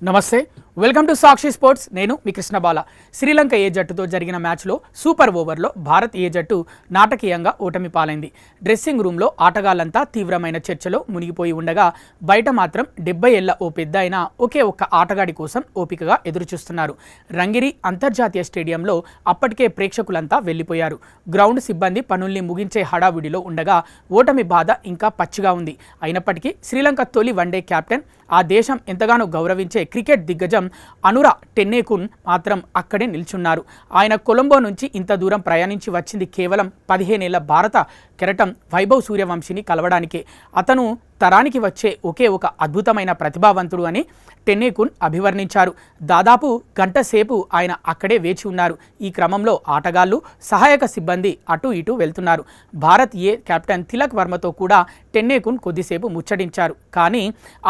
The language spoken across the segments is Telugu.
నమస్తే వెల్కమ్ టు సాక్షి స్పోర్ట్స్ నేను మీ కృష్ణబాల శ్రీలంక ఏ జట్టుతో జరిగిన మ్యాచ్లో సూపర్ ఓవర్లో భారత్ ఏ జట్టు నాటకీయంగా ఓటమి పాలైంది. డ్రెస్సింగ్ రూమ్లో ఆటగాళ్లంతా తీవ్రమైన చర్చలో మునిగిపోయి ఉండగా బయట మాత్రం 70 ఏళ్ల ఓ పెద్ద అయిన ఒకే ఒక్క ఆటగాడి కోసం ఓపికగా ఎదురుచూస్తున్నారు. రంగిరి అంతర్జాతీయ స్టేడియంలో అప్పటికే ప్రేక్షకులంతా వెళ్లిపోయారు. గ్రౌండ్ సిబ్బంది పనుల్ని ముగించే హడావిడిలో ఉండగా ఓటమి బాధ ఇంకా పచ్చిగా ఉంది. అయినప్పటికీ శ్రీలంక తొలి వన్డే కెప్టెన్, ఆ దేశం ఎంతగానో గౌరవించే క్రికెట్ దిగ్గజం అనురా టెన్నెకున్ మాత్రం అక్కడే నిల్చున్నారు. ఆయన కొలంబో నుంచి ఇంత దూరం ప్రయాణించి వచ్చింది కేవలం 15 ఏళ్ల భారత కెరటం వైభవ్ సూర్యవంశిని కలవడానికే. అతను తరానికి వచ్చే ఒకే ఒక అద్భుతమైన ప్రతిభావంతుడు అని టెన్నెకున్ అభివర్ణించారు. దాదాపు గంట సేపు ఆయన అక్కడే వేచి ఉన్నారు. ఈ క్రమంలో ఆటగాళ్లు, సహాయక సిబ్బంది అటు ఇటు వెళ్తున్నారు. భారత్ ఏ కెప్టెన్ తిలక్ వర్మతో కూడా టెన్నెకున్ కొద్దిసేపు ముచ్చటించారు. కానీ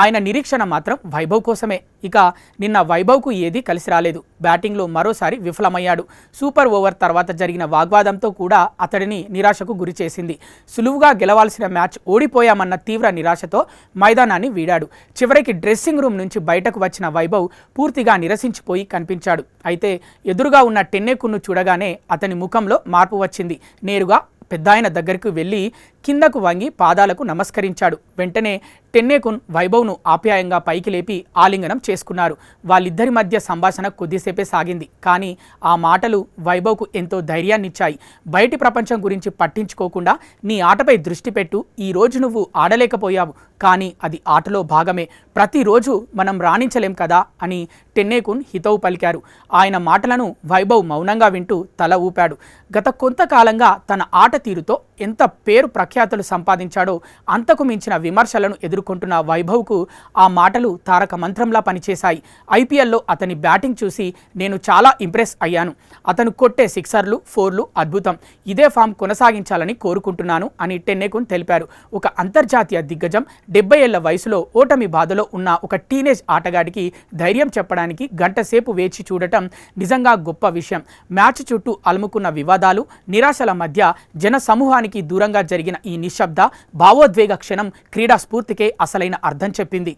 ఆయన నిరీక్షణ మాత్రం వైభవ్ కోసమే. ఇక నిన్న వైభవ్కు ఏదీ కలిసి రాలేదు. బ్యాటింగ్లో మరోసారి విఫలమయ్యాడు. సూపర్ ఓవర్ తర్వాత జరిగిన వాగ్వాదంతో కూడా అతడిని నిరాశకు గురిచేసింది. సులువుగా గెలవాల్సిన మ్యాచ్ ఓడిపోయామన్న తీవ్ర నిరాశతో మైదానాన్ని వీడాడు. చివరికి డ్రెస్సింగ్ రూమ్ నుంచి బయటకు వచ్చిన వైభవ్ పూర్తిగా నిరసించిపోయి కనిపించాడు. అయితే ఎదురుగా ఉన్న టెన్నెకున్ను చూడగానే అతని ముఖంలో మార్పు వచ్చింది. నేరుగా పెద్దాయన దగ్గరికి వెళ్ళి కిందకు వంగి పాదాలకు నమస్కరించాడు. వెంటనే టెన్నెకున్ వైభవ్ను ఆప్యాయంగా పైకి లేపి ఆలింగనం చేసుకున్నారు. వాళ్ళిద్దరి మధ్య సంభాషణ కొద్దిసేపే సాగింది. కానీ ఆ మాటలు వైభవ్కు ఎంతో ధైర్యాన్నిచ్చాయి. బయటి ప్రపంచం గురించి పట్టించుకోకుండా నీ ఆటపై దృష్టి పెట్టు. ఈరోజు నువ్వు ఆడలేకపోయావు, కానీ అది ఆటలో భాగమే. ప్రతిరోజు మనం రాణించలేం కదా అని టెన్నెకున్ హితవు పలికారు. ఆయన మాటలను వైభవ్ మౌనంగా వింటూ తల ఊపాడు. గత కొంతకాలంగా తన ఆట తీరుతో ఎంత పేరు ప్రఖ్యాతులు సంపాదించాడో అంతకు మించిన విమర్శలను ఎదుర్కొంటున్న వైభవ్కు ఆ మాటలు తారక మంత్రంలా పనిచేశాయి. ఐపీఎల్లో అతని బ్యాటింగ్ చూసి నేను చాలా ఇంప్రెస్ అయ్యాను. అతను కొట్టే సిక్సర్లు, ఫోర్లు అద్భుతం. ఇదే ఫామ్ కొనసాగించాలని కోరుకుంటున్నాను అని టెన్నెకున్ తెలిపారు. ఒక అంతర్జాతీయ దిగ్గజం 70 ఏళ్ల వయసులో ఓటమి బాధలో ఉన్న ఒక టీనేజ్ ఆటగాడికి ధైర్యం చెప్పడానికి గంట సేపు వేచి చూడటం నిజంగా గొప్ప విషయం. మ్యాచ్ చుట్టూ అలుముకున్న వివాదాలు, నిరాశల మధ్య జన సమూహానికి దూరంగా జరిగిన ఈ నిశ్శబ్ద భావోద్వేగ క్షణం క్రీడా స్ఫూర్తికే అసలైన అర్థం చెప్పింది.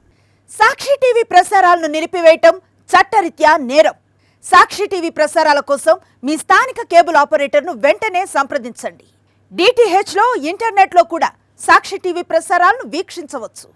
సాక్షి టీవీ ప్రసారాలను నిలిపివేయటం చట్టరీత్యా నేరం. సాక్షి టీవీ ప్రసారాల కోసం మీ స్థానిక కేబుల్ ఆపరేటర్ను వెంటనే సంప్రదించండి. DTHలో, ఇంటర్నెట్లో కూడా సాక్షి టీవీ ప్రసారాలను వీక్షించవచ్చు.